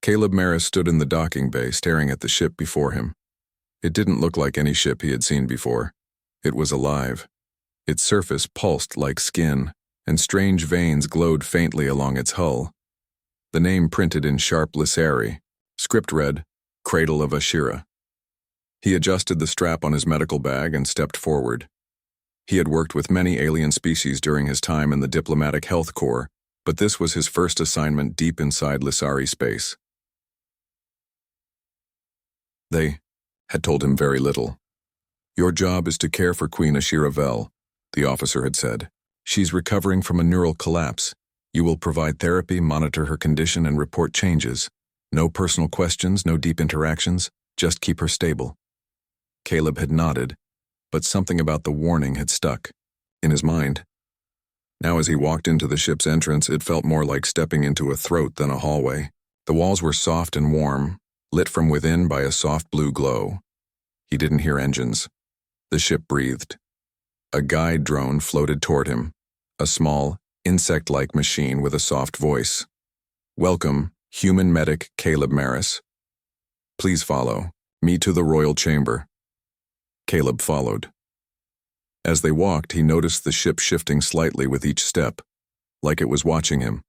Caleb Maris stood in the docking bay staring at the ship before him. It didn't look like any ship he had seen before. It was alive. Its surface pulsed like skin, and strange veins glowed faintly along its hull. The name printed in sharp Lissari. Script read, Cradle of Ashira. He adjusted the strap on his medical bag and stepped forward. He had worked with many alien species during his time in the Diplomatic Health Corps, but this was his first assignment deep inside Lissari space. They had told him very little. Your job is to care for Queen Ashira Vel, the officer had said. She's recovering from a neural collapse. You will provide therapy, monitor her condition, and report changes. No personal questions, no deep interactions, just keep her stable. Caleb had nodded, but something about the warning had stuck in his mind. Now as he walked into the ship's entrance, it felt more like stepping into a throat than a hallway. The walls were soft and warm, lit from within by a soft blue glow. He didn't hear engines. The ship breathed. A guide drone floated toward him, a small, insect-like machine with a soft voice. Welcome, human medic Caleb Maris. Please follow me to the royal chamber. Caleb followed. As they walked, he noticed the ship shifting slightly with each step, like it was watching him.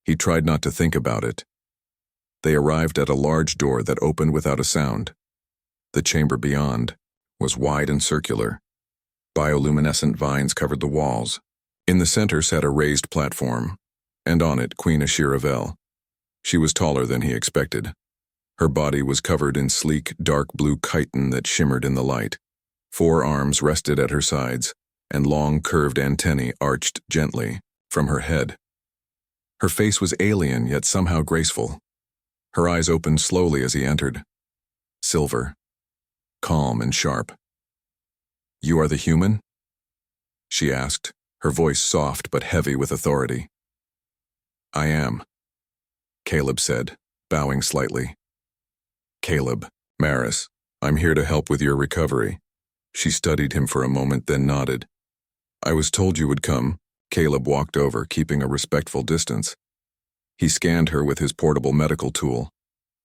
He tried not to think about it. They arrived at a large door that opened without a sound. The chamber beyond was wide and circular. Bioluminescent vines covered the walls. In the center sat a raised platform, and on it Queen Ashira Vel. She was taller than he expected. Her body was covered in sleek, dark blue chitin that shimmered in the light. 4 arms rested at her sides, and long, curved antennae arched gently from her head. Her face was alien, yet somehow graceful. Her eyes opened slowly as he entered. Silver. Calm and sharp. You are the human? She asked, her voice soft but heavy with authority. I am, Caleb said, bowing slightly. Caleb Maris, I'm here to help with your recovery. She studied him for a moment, then nodded. I was told you would come. Caleb walked over, keeping a respectful distance. He scanned her with his portable medical tool.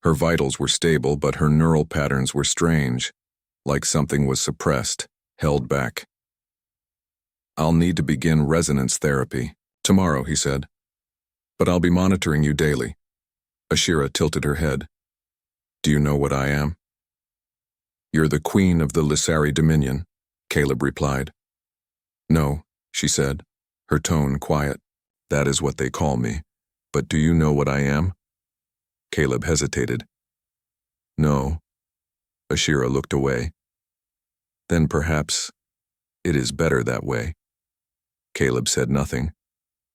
Her vitals were stable, but her neural patterns were strange, like something was suppressed, held back. I'll need to begin resonance therapy tomorrow, he said. But I'll be monitoring you daily. Ashira tilted her head. Do you know what I am? You're the queen of the Lissari Dominion, Caleb replied. No, she said, her tone quiet. That is what they call me. But do you know what I am? Caleb hesitated. No. Ashira looked away. Then perhaps it is better that way. Caleb said nothing.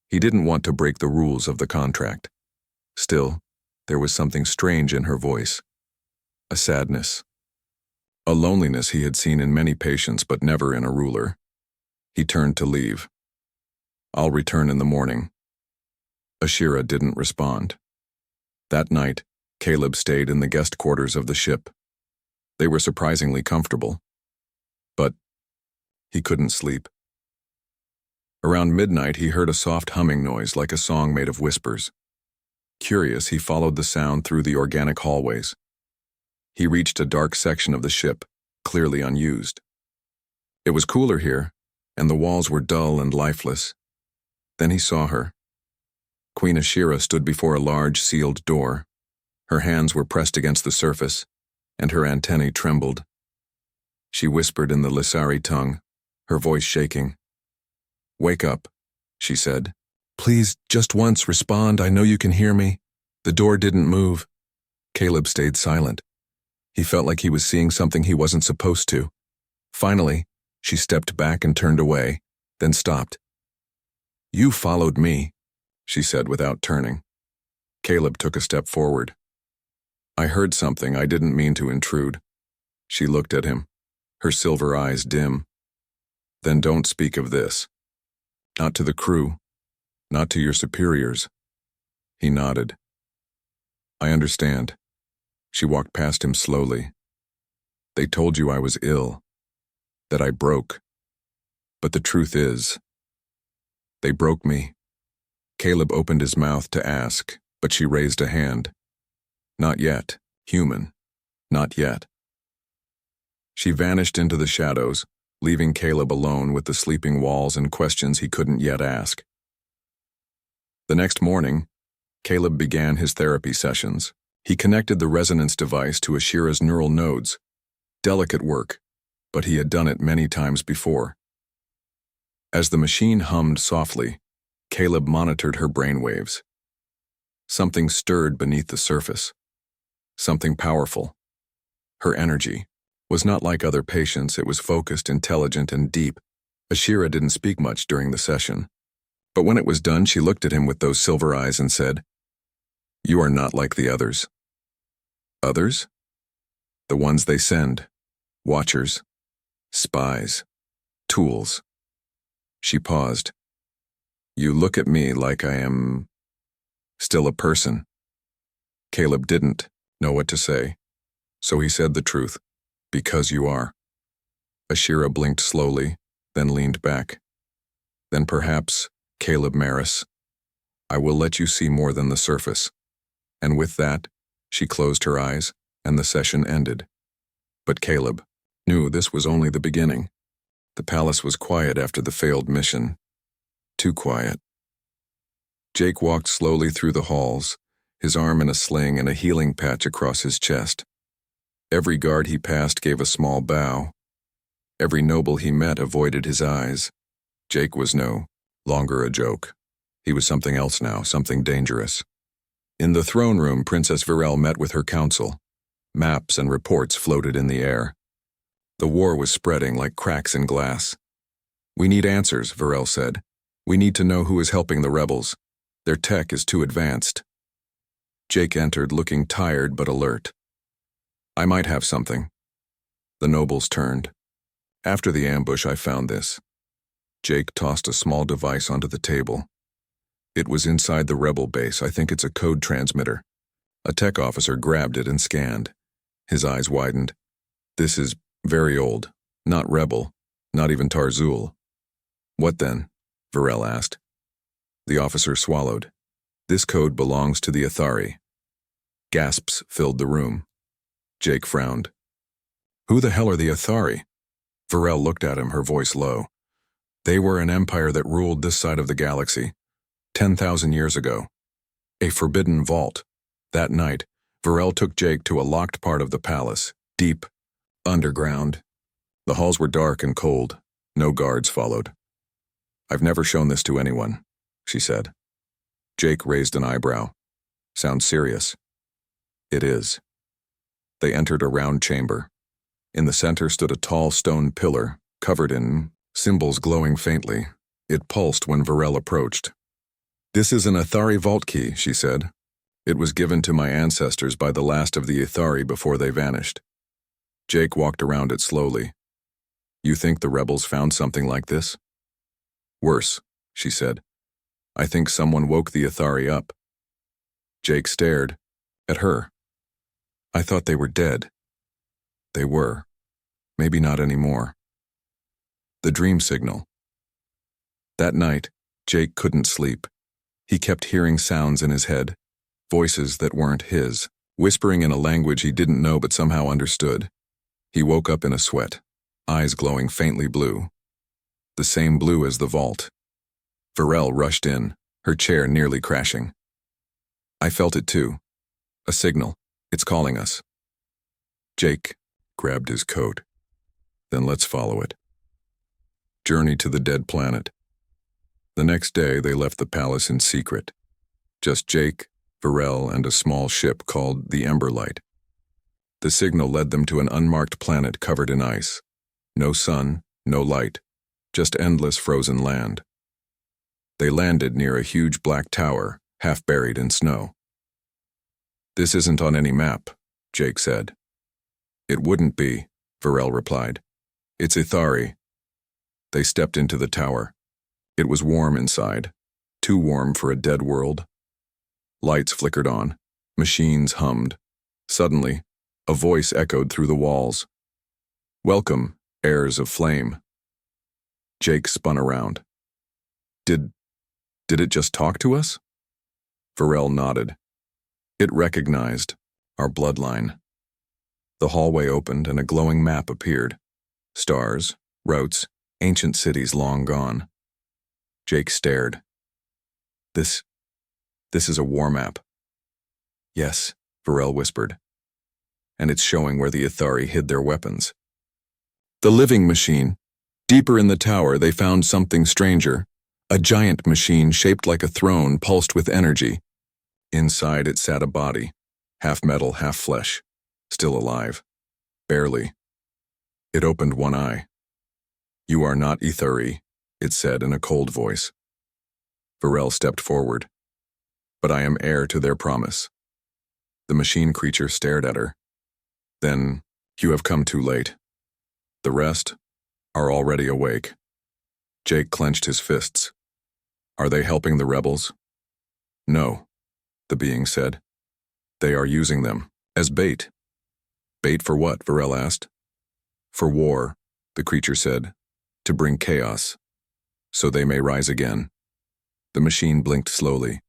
He didn't want to break the rules of the contract. Still, there was something strange in her voice. A sadness. A loneliness he had seen in many patients but never in a ruler. He turned to leave. I'll return in the morning. Ashira didn't respond. That night, Caleb stayed in the guest quarters of the ship. They were surprisingly comfortable. But he couldn't sleep. Around midnight, he heard a soft humming noise like a song made of whispers. Curious, he followed the sound through the organic hallways. He reached a dark section of the ship, clearly unused. It was cooler here, and the walls were dull and lifeless. Then he saw her. Queen Ashira stood before a large, sealed door. Her hands were pressed against the surface, and her antennae trembled. She whispered in the Lissari tongue, her voice shaking. Wake up, she said. Please, just once, respond. I know you can hear me. The door didn't move. Caleb stayed silent. He felt like he was seeing something he wasn't supposed to. Finally, she stepped back and turned away, then stopped. You followed me, she said without turning. Caleb took a step forward. I heard something. I didn't mean to intrude. She looked at him, her silver eyes dim. Then don't speak of this. Not to the crew. Not to your superiors. He nodded. I understand. She walked past him slowly. They told you I was ill, that I broke. But the truth is, they broke me. Caleb opened his mouth to ask, but she raised a hand. Not yet. Human. Not yet. She vanished into the shadows, leaving Caleb alone with the sleeping walls and questions he couldn't yet ask. The next morning, Caleb began his therapy sessions. He connected the resonance device to Ashira's neural nodes. Delicate work, but he had done it many times before. As the machine hummed softly, Caleb monitored her brainwaves. Something stirred beneath the surface. Something powerful. Her energy was not like other patients. It was focused, intelligent, and deep. Ashira didn't speak much during the session. But when it was done, she looked at him with those silver eyes and said, "You are not like the others." Others? The ones they send. Watchers. Spies. Tools. She paused. "You look at me like I am still a person." Caleb didn't know what to say, so he said the truth. "Because you are." Ashira blinked slowly, then leaned back. "Then perhaps, Caleb Maris, I will let you see more than the surface." And with that, she closed her eyes, and the session ended. But Caleb knew this was only the beginning. The palace was quiet after the failed mission. Too quiet. Jake walked slowly through the halls, his arm in a sling and a healing patch across his chest. Every guard he passed gave a small bow. Every noble he met avoided his eyes. Jake was no longer a joke. He was something else now, something dangerous. In the throne room, Princess Virel met with her council. Maps and reports floated in the air. The war was spreading like cracks in glass. "We need answers," Virel said. "We need to know who is helping the rebels. Their tech is too advanced." Jake entered, looking tired but alert. "I might have something." The nobles turned. "After the ambush, I found this." Jake tossed a small device onto the table. "It was inside the rebel base. I think it's a code transmitter." A tech officer grabbed it and scanned. His eyes widened. "This is very old. Not rebel. Not even Tarzul." "What then?" Virel asked. The officer swallowed. "This code belongs to the Athari." Gasps filled the room. Jake frowned. "Who the hell are the Athari?" Virel looked at him, her voice low. "They were an empire that ruled this side of the galaxy. 10,000 years ago. A forbidden vault. That night, Virel took Jake to a locked part of the palace, deep, underground. The halls were dark and cold. No guards followed. "I've never shown this to anyone," she said. Jake raised an eyebrow. "Sounds serious." "It is." They entered a round chamber. In the center stood a tall stone pillar, covered in symbols glowing faintly. It pulsed when Virel approached. "This is an Athari vault key," she said. "It was given to my ancestors by the last of the Athari before they vanished." Jake walked around it slowly. "You think the rebels found something like this?" "Worse," she said. "I think someone woke the Athari up." Jake stared at her. "I thought they were dead." "They were. Maybe not anymore." The dream signal. That night, Jake couldn't sleep. He kept hearing sounds in his head, voices that weren't his, whispering in a language he didn't know but somehow understood. He woke up in a sweat, eyes glowing faintly blue. The same blue as the vault. Virel rushed in, her chair nearly crashing. "I felt it too. A signal. It's calling us." Jake grabbed his coat. "Then let's follow it." Journey to the dead planet. The next day, they left the palace in secret. Just Jake, Virel, and a small ship called the Emberlight. The signal led them to an unmarked planet covered in ice. No sun, no light, just endless frozen land. They landed near a huge black tower, half buried in snow. "This isn't on any map," Jake said. "It wouldn't be," Virel replied. "It's Athari." They stepped into the tower. It was warm inside, too warm for a dead world. Lights flickered on, machines hummed. Suddenly, a voice echoed through the walls. "Welcome, heirs of flame." Jake spun around. Did it just talk to us?" Virel nodded. It recognized Our bloodline. The hallway opened and a glowing map appeared. Stars, routes, ancient cities long gone. Jake stared. This is a war map. Yes, Varel whispered. And it's showing where the Ithari hid their weapons. The living machine. Deeper in the tower, they found something stranger. A giant machine shaped like a throne pulsed with energy. Inside it sat a body, half metal, half flesh, still alive. Barely. It opened one eye. You are not Ithari, it said in a cold voice. Varel stepped forward. But I am heir to their promise. The machine creature stared at her. Then, you have come too late. The rest are already awake. Jake clenched his fists. Are they helping the rebels? No, the being said. They are using them as bait. Bait for what? Varel asked. For war, the creature said, to bring chaos, so they may rise again. The machine blinked slowly.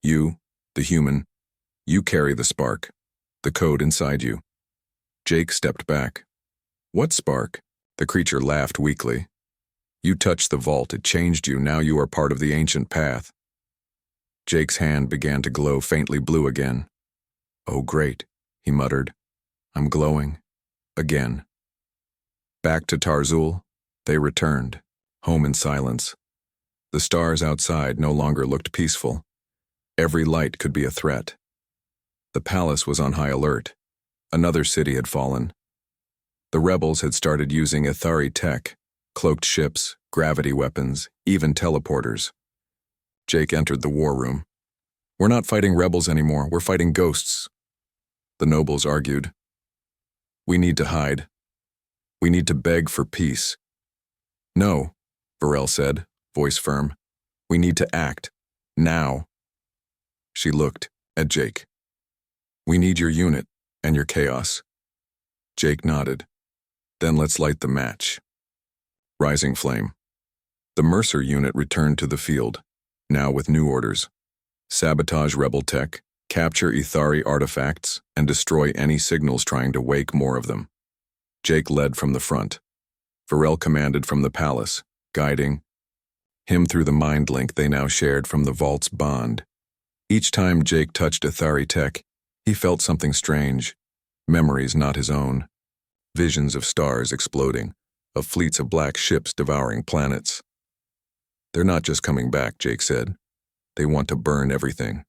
You, the human, you carry the spark, the code inside you. Jake stepped back. What spark? The creature laughed weakly. You touched the vault, it changed you, now you are part of the ancient path. Jake's hand began to glow faintly blue again. Oh great, he muttered. I'm glowing. Again. Back to Tarzul, they returned, home in silence. The stars outside no longer looked peaceful. Every light could be a threat. The palace was on high alert. Another city had fallen. The rebels had started using Ithari tech, cloaked ships, gravity weapons, even teleporters. Jake entered the war room. We're not fighting rebels anymore, we're fighting ghosts. The nobles argued. We need to hide. We need to beg for peace. No, Varel said, voice firm. We need to act. Now. She looked at Jake. We need your unit and your chaos. Jake nodded. Then let's light the match. Rising flame. The Mercer unit returned to the field, now with new orders. Sabotage rebel tech, capture Ithari artifacts, and destroy any signals trying to wake more of them. Jake led from the front. Varel commanded from the palace, guiding him through the mind link they now shared from the vault's bond. Each time Jake touched Ithari tech, he felt something strange, memories not his own. Visions of stars exploding, of fleets of black ships devouring planets. They're not just coming back, Jake said. They want to burn everything.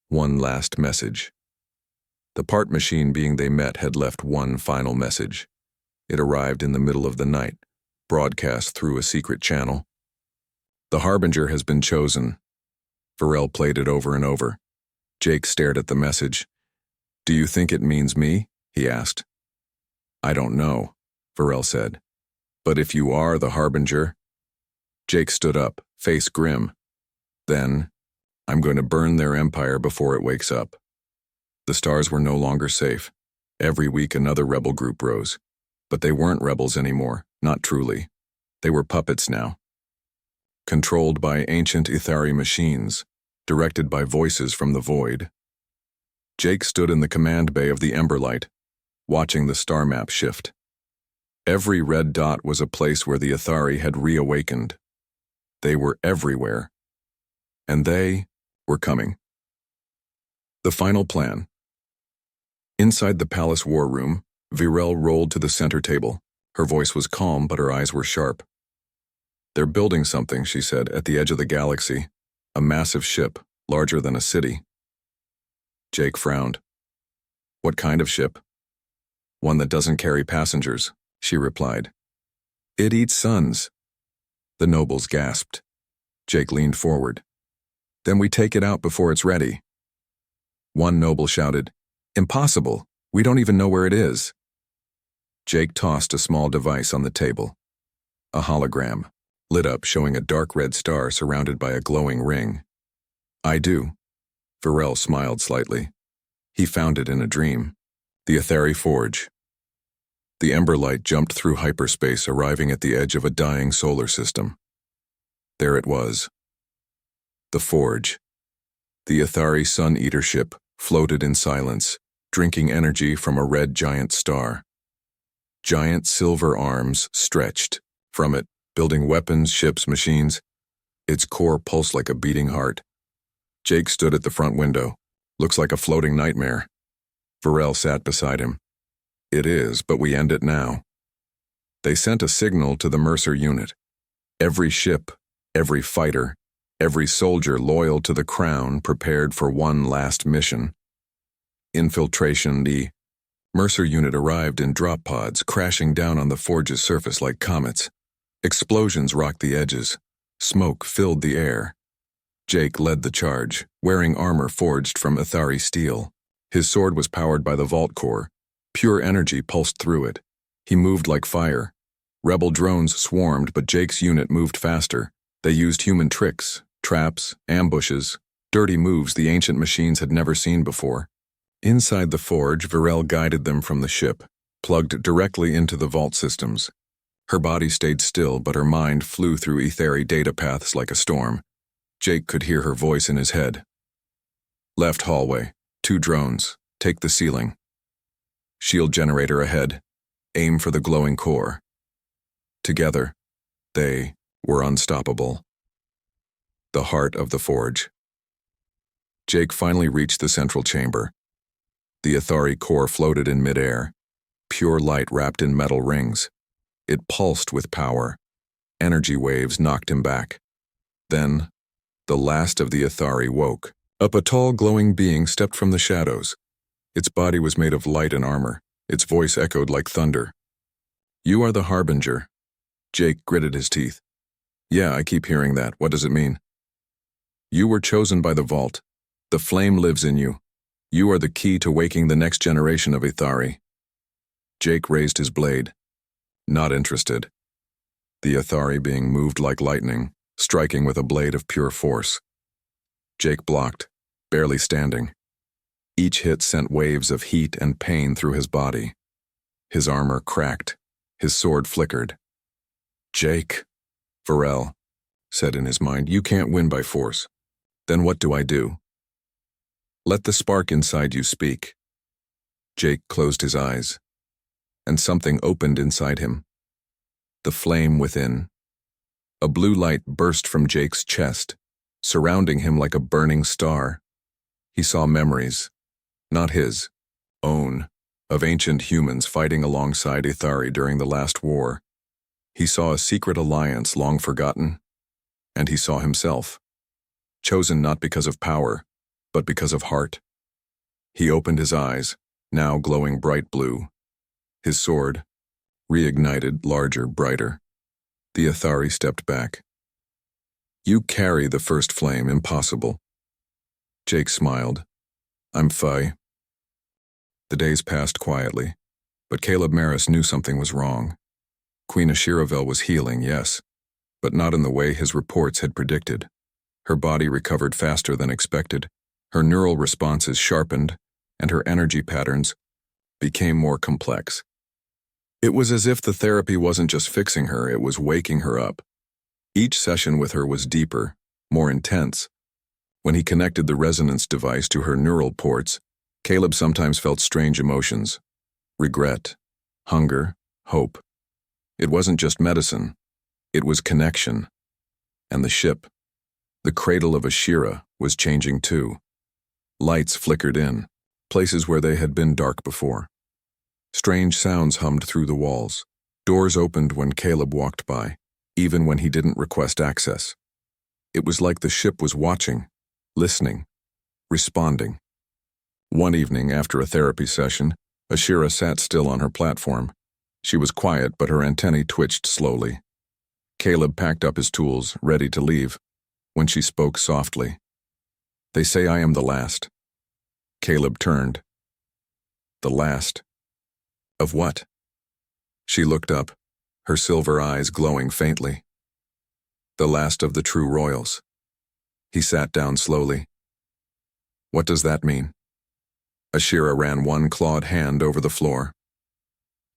One last message. The part machine being they met had left one final message. It arrived in the middle of the night, broadcast through a secret channel. The Harbinger has been chosen. Varel played it over and over. Jake stared at the message. Do you think it means me? He asked. I don't know, Varel said. But if you are the Harbinger... Jake stood up, face grim. Then, I'm going to burn their empire before it wakes up. The stars were no longer safe. Every week another rebel group rose. But they weren't rebels anymore, not truly. They were puppets now. Controlled by ancient Ithari machines, directed by voices from the void. Jake stood in the command bay of the Emberlight, watching the star map shift. Every red dot was a place where the Ithari had reawakened. They were everywhere. And they were coming. The final plan. Inside the palace war room, Varel rolled to the center table. Her voice was calm, but her eyes were sharp. They're building something, she said, at the edge of the galaxy. A massive ship, larger than a city. Jake frowned. What kind of ship? One that doesn't carry passengers, she replied. It eats suns. The nobles gasped. Jake leaned forward. Then we take it out before it's ready. One noble shouted, Impossible! We don't even know where it is. Jake tossed a small device on the table. A hologram, lit up showing a dark red star surrounded by a glowing ring. I do. Varel smiled slightly. He found it in a dream. The Ithari Forge. The Emberlight jumped through hyperspace, arriving at the edge of a dying solar system. There it was. The Forge. The Ithari Sun Eater ship floated in silence, drinking energy from a red giant star. Giant silver arms stretched from it, building weapons, ships, machines. Its core pulsed like a beating heart. Jake stood at the front window. Looks like a floating nightmare. Varel sat beside him. It is, but we end it now. They sent a signal to the Mercer unit. Every ship, every fighter, every soldier loyal to the crown prepared for one last mission. Infiltration. The Mercer unit arrived in drop pods, crashing down on the forge's surface like comets. Explosions rocked the edges. Smoke filled the air. Jake led the charge, wearing armor forged from Ithari steel. His sword was powered by the vault core. Pure energy pulsed through it. He moved like fire. Rebel drones swarmed, but Jake's unit moved faster. They used human tricks, traps, ambushes, dirty moves the ancient machines had never seen before. Inside the forge, Varel guided them from the ship, plugged directly into the vault systems. Her body stayed still, but her mind flew through Etheri data paths like a storm. Jake could hear her voice in his head. Left hallway, 2 drones, take the ceiling. Shield generator ahead, aim for the glowing core. Together, they were unstoppable. The heart of the forge. Jake finally reached the central chamber. The Ithari core floated in midair, pure light wrapped in metal rings. It pulsed with power. Energy waves knocked him back. Then, the last of the Ithari woke. Up a tall, glowing being stepped from the shadows. Its body was made of light and armor. Its voice echoed like thunder. You are the Harbinger. Jake gritted his teeth. Yeah, I keep hearing that. What does it mean? You were chosen by the vault. The flame lives in you. You are the key to waking the next generation of Ithari. Jake raised his blade. Not interested. The Ithari being moved like lightning, striking with a blade of pure force. Jake blocked, barely standing. Each hit sent waves of heat and pain through his body. His armor cracked. His sword flickered. Jake, Varel said in his mind, you can't win by force. Then what do I do? Let the spark inside you speak. Jake closed his eyes, and something opened inside him. The flame within. A blue light burst from Jake's chest, surrounding him like a burning star. He saw memories, not his, own, of ancient humans fighting alongside Ithari during the last war. He saw a secret alliance long forgotten, and he saw himself, chosen not because of power, but because of heart. He opened his eyes, now glowing bright blue. His sword, reignited, larger, brighter. The Ithari stepped back. You carry the first flame, impossible. Jake smiled. I'm Phi. The days passed quietly, but Caleb Maris knew something was wrong. Queen Ashiravel was healing, yes, but not in the way his reports had predicted. Her body recovered faster than expected. Her neural responses sharpened, and her energy patterns became more complex. It was as if the therapy wasn't just fixing her, it was waking her up. Each session with her was deeper, more intense. When he connected the resonance device to her neural ports, Caleb sometimes felt strange emotions. Regret, hunger, hope. It wasn't just medicine, it was connection. And the ship, the cradle of Ashira, was changing too. Lights flickered in, places where they had been dark before. Strange sounds hummed through the walls. Doors opened when Caleb walked by, even when he didn't request access. It was like the ship was watching, listening, responding. One evening after a therapy session, Ashira sat still on her platform. She was quiet, but her antennae twitched slowly. Caleb packed up his tools, ready to leave, when she spoke softly. They say I am the last. Caleb turned. The last. Of what? She looked up, her silver eyes glowing faintly. The last of the true royals. He sat down slowly. What does that mean? Ashira ran one clawed hand over the floor.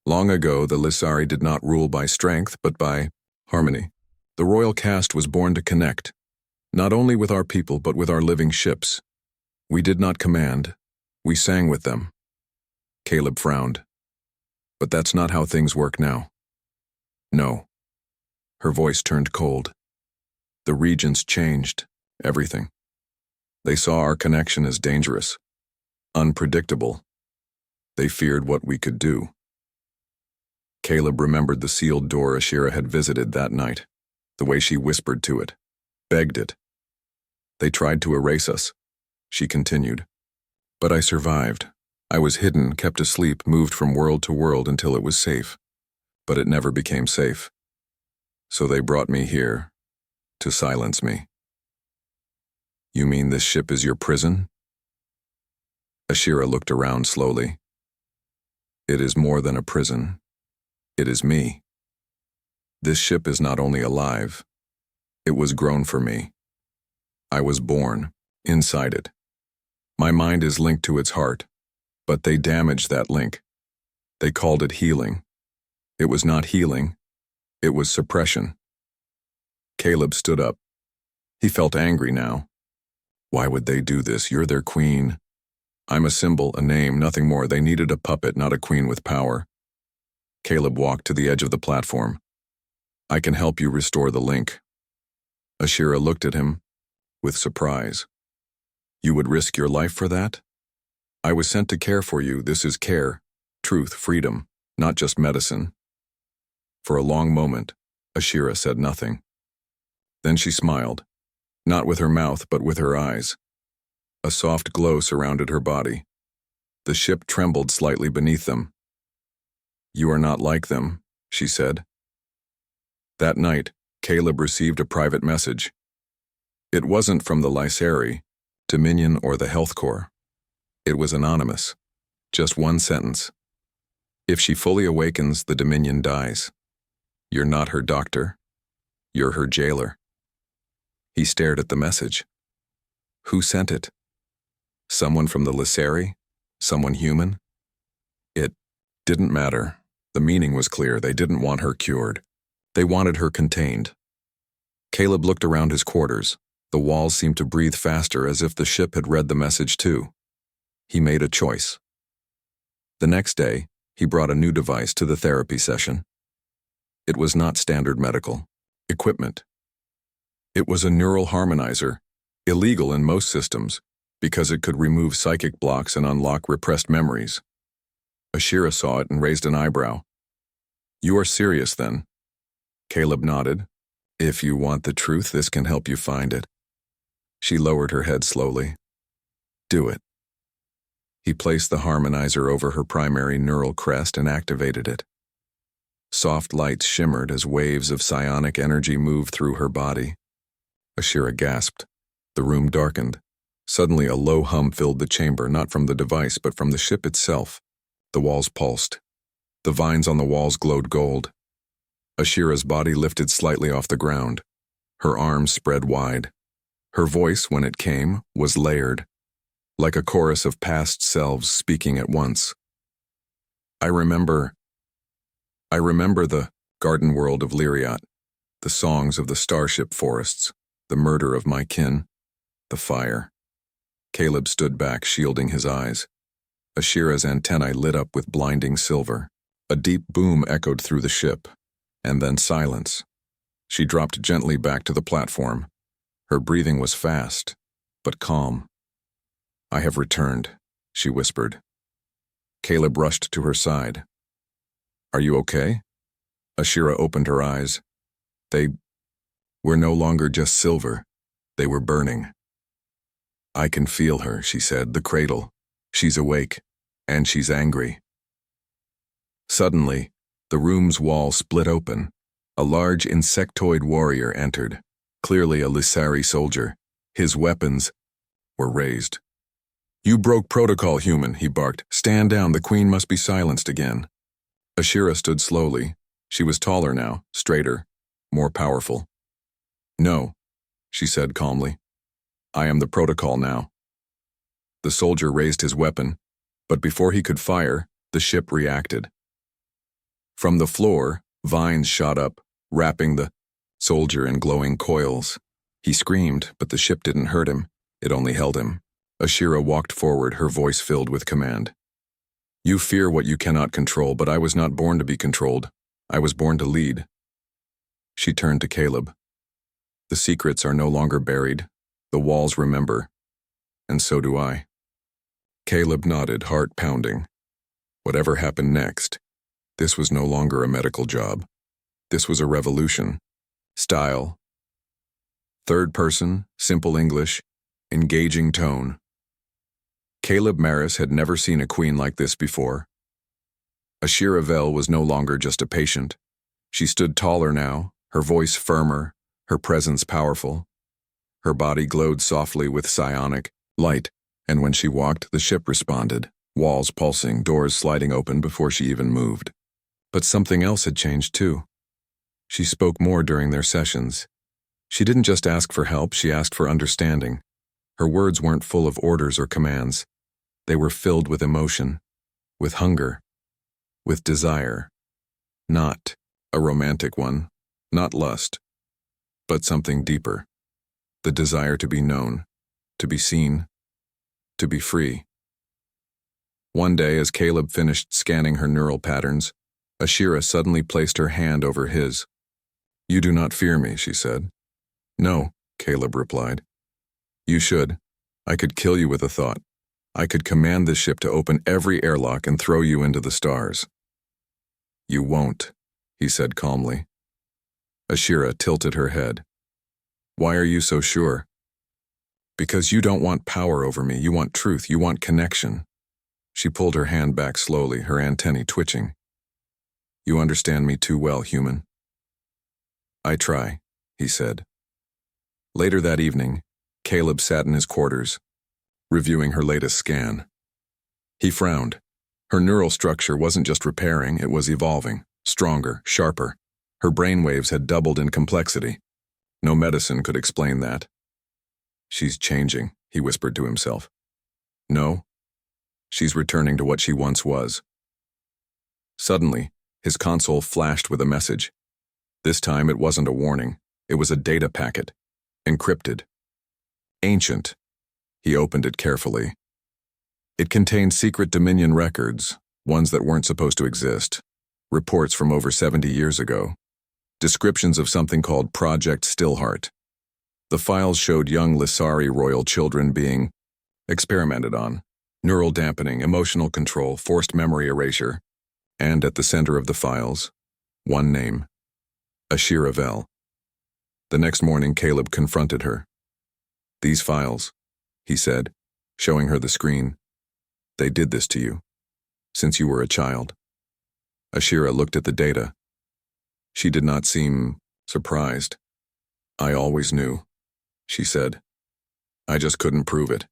Long ago, the Lissari did not rule by strength, but by harmony. The royal caste was born to connect, not only with our people, but with our living ships. We did not command, we sang with them. Caleb frowned. But that's not how things work now. No. Her voice turned cold. The regents changed everything. They saw our connection as dangerous, unpredictable. They feared what we could do. Caleb remembered the sealed door Ashira had visited that night, the way she whispered to it, begged it. They tried to erase us, she continued. But I survived. I was hidden, kept asleep, moved from world to world until it was safe. But it never became safe. So they brought me here, to silence me. You mean this ship is your prison? Ashira looked around slowly. It is more than a prison. It is me. This ship is not only alive, it was grown for me. I was born inside it. My mind is linked to its heart, but they damaged that link. They called it healing. It was not healing, it was suppression. Caleb stood up. He felt angry now. Why would they do this? You're their queen. I'm a symbol, a name, nothing more. They needed a puppet, not a queen with power. Caleb walked to the edge of the platform. I can help you restore the link. Ashira looked at him with surprise. You would risk your life for that? I was sent to care for you. This is care, truth, freedom, not just medicine. For a long moment, Ashira said nothing. Then she smiled, not with her mouth but with her eyes. A soft glow surrounded her body. The ship trembled slightly beneath them. You are not like them, she said. That night, Caleb received a private message. It wasn't from the Lysari, Dominion, or the Health Corps. It was anonymous. Just one sentence. If she fully awakens, the Dominion dies. You're not her doctor. You're her jailer. He stared at the message. Who sent it? Someone from the Lysari? Someone human? It didn't matter. The meaning was clear. They didn't want her cured. They wanted her contained. Caleb looked around his quarters. The walls seemed to breathe faster, as if the ship had read the message too. He made a choice. The next day, he brought a new device to the therapy session. It was not standard medical equipment. It was a neural harmonizer, illegal in most systems, because it could remove psychic blocks and unlock repressed memories. Ashira saw it and raised an eyebrow. You are serious, then? Caleb nodded. If you want the truth, this can help you find it. She lowered her head slowly. Do it. He placed the harmonizer over her primary neural crest and activated it. Soft lights shimmered as waves of psionic energy moved through her body. Ashira gasped. The room darkened. Suddenly a low hum filled the chamber, not from the device but from the ship itself. The walls pulsed. The vines on the walls glowed gold. Ashira's body lifted slightly off the ground. Her arms spread wide. Her voice, when it came, was layered, like a chorus of past selves speaking at once. I remember the garden world of Lyriat, the songs of the starship forests, the murder of my kin, the fire. Caleb stood back, shielding his eyes. Ashira's antennae lit up with blinding silver. A deep boom echoed through the ship, and then silence. She dropped gently back to the platform. Her breathing was fast, but calm. I have returned, she whispered. Caleb rushed to her side. Are you okay? Ashira opened her eyes. They were no longer just silver. They were burning. I can feel her, she said, the cradle. She's awake, and she's angry. Suddenly, the room's wall split open. A large insectoid warrior entered, clearly a Lysari soldier. His weapons were raised. You broke protocol, human, he barked. Stand down, the queen must be silenced again. Ashira stood slowly. She was taller now, straighter, more powerful. No, she said calmly. I am the protocol now. The soldier raised his weapon, but before he could fire, the ship reacted. From the floor, vines shot up, wrapping the soldier in glowing coils. He screamed, but the ship didn't hurt him. It only held him. Ashira walked forward, her voice filled with command. You fear what you cannot control, but I was not born to be controlled. I was born to lead. She turned to Caleb. The secrets are no longer buried. The walls remember. And so do I. Caleb nodded, heart pounding. Whatever happened next, this was no longer a medical job. This was a revolution. Style. Third person, simple English, engaging tone. Caleb Maris had never seen a queen like this before. Ashira Vel was no longer just a patient. She stood taller now, her voice firmer, her presence powerful. Her body glowed softly with psionic light, and when she walked, the ship responded, walls pulsing, doors sliding open before she even moved. But something else had changed too. She spoke more during their sessions. She didn't just ask for help, she asked for understanding. Her words weren't full of orders or commands. They were filled with emotion, with hunger, with desire. Not a romantic one, not lust, but something deeper. The desire to be known, to be seen, to be free. One day, as Caleb finished scanning her neural patterns, Ashira suddenly placed her hand over his. "You do not fear me," she said. "No," Caleb replied. "You should. I could kill you with a thought. I could command this ship to open every airlock and throw you into the stars." "You won't," he said calmly. Ashira tilted her head. "Why are you so sure?" "Because you don't want power over me. You want truth. You want connection." She pulled her hand back slowly, her antennae twitching. "You understand me too well, human." "I try," he said. Later that evening, Caleb sat in his quarters, reviewing her latest scan. He frowned. Her neural structure wasn't just repairing, it was evolving, stronger, sharper. Her brainwaves had doubled in complexity. No medicine could explain that. "She's changing," he whispered to himself. "No, she's returning to what she once was." Suddenly, his console flashed with a message. This time it wasn't a warning, it was a data packet, encrypted. Ancient. He opened it carefully. It contained secret Dominion records, ones that weren't supposed to exist, reports from over 70 years ago, descriptions of something called Project Stillheart. The files showed young Lissari royal children being experimented on, neural dampening, emotional control, forced memory erasure, and at the center of the files, one name, Ashira Vel. The next morning, Caleb confronted her. "These files," he said, showing her the screen. "They did this to you, since you were a child." Ashira looked at the data. She did not seem surprised. "I always knew," she said. "I just couldn't prove it."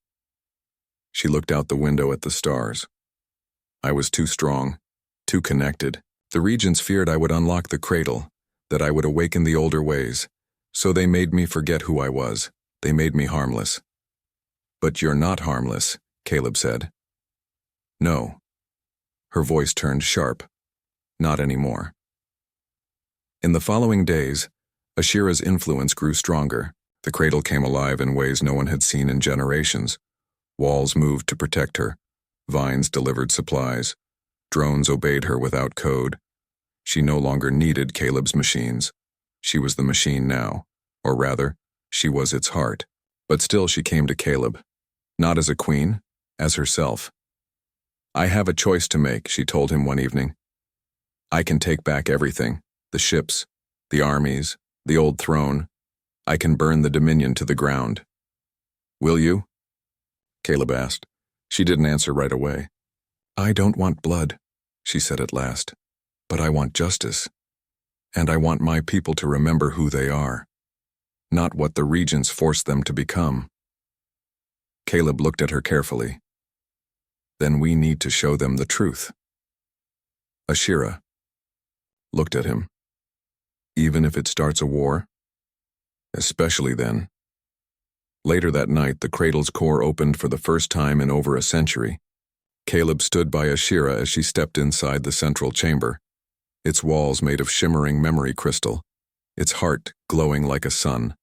She looked out the window at the stars. "I was too strong, too connected. The regents feared I would unlock the cradle, that I would awaken the older ways, so they made me forget who I was. They made me harmless." "But you're not harmless," Caleb said. "No." Her voice turned sharp. "Not anymore." In the following days, Ashira's influence grew stronger. The cradle came alive in ways no one had seen in generations. Walls moved to protect her. Vines delivered supplies. Drones obeyed her without code. She no longer needed Caleb's machines. She was the machine now, or rather, she was its heart. But still she came to Caleb, not as a queen, as herself. "I have a choice to make," she told him one evening. "I can take back everything, the ships, the armies, the old throne. I can burn the Dominion to the ground." "Will you?" Caleb asked. She didn't answer right away. "I don't want blood," she said at last, "but I want justice. And I want my people to remember who they are, not what the regents forced them to become." Caleb looked at her carefully. "Then we need to show them the truth." Ashira looked at him. "Even if it starts a war?" "Especially then." Later that night, the cradle's core opened for the first time in over a century. Caleb stood by Ashira as she stepped inside the central chamber, its walls made of shimmering memory crystal, its heart glowing like a sun.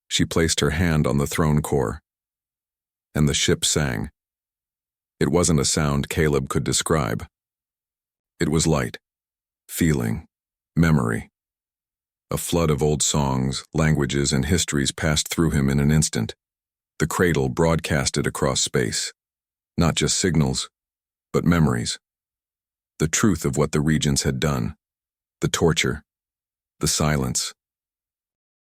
She placed her hand on the throne core, and the ship sang. It wasn't a sound Caleb could describe. It was light, feeling, memory. A flood of old songs, languages, and histories passed through him in an instant. The cradle broadcasted across space. Not just signals, but memories. The truth of what the Regents had done. The torture. The silence.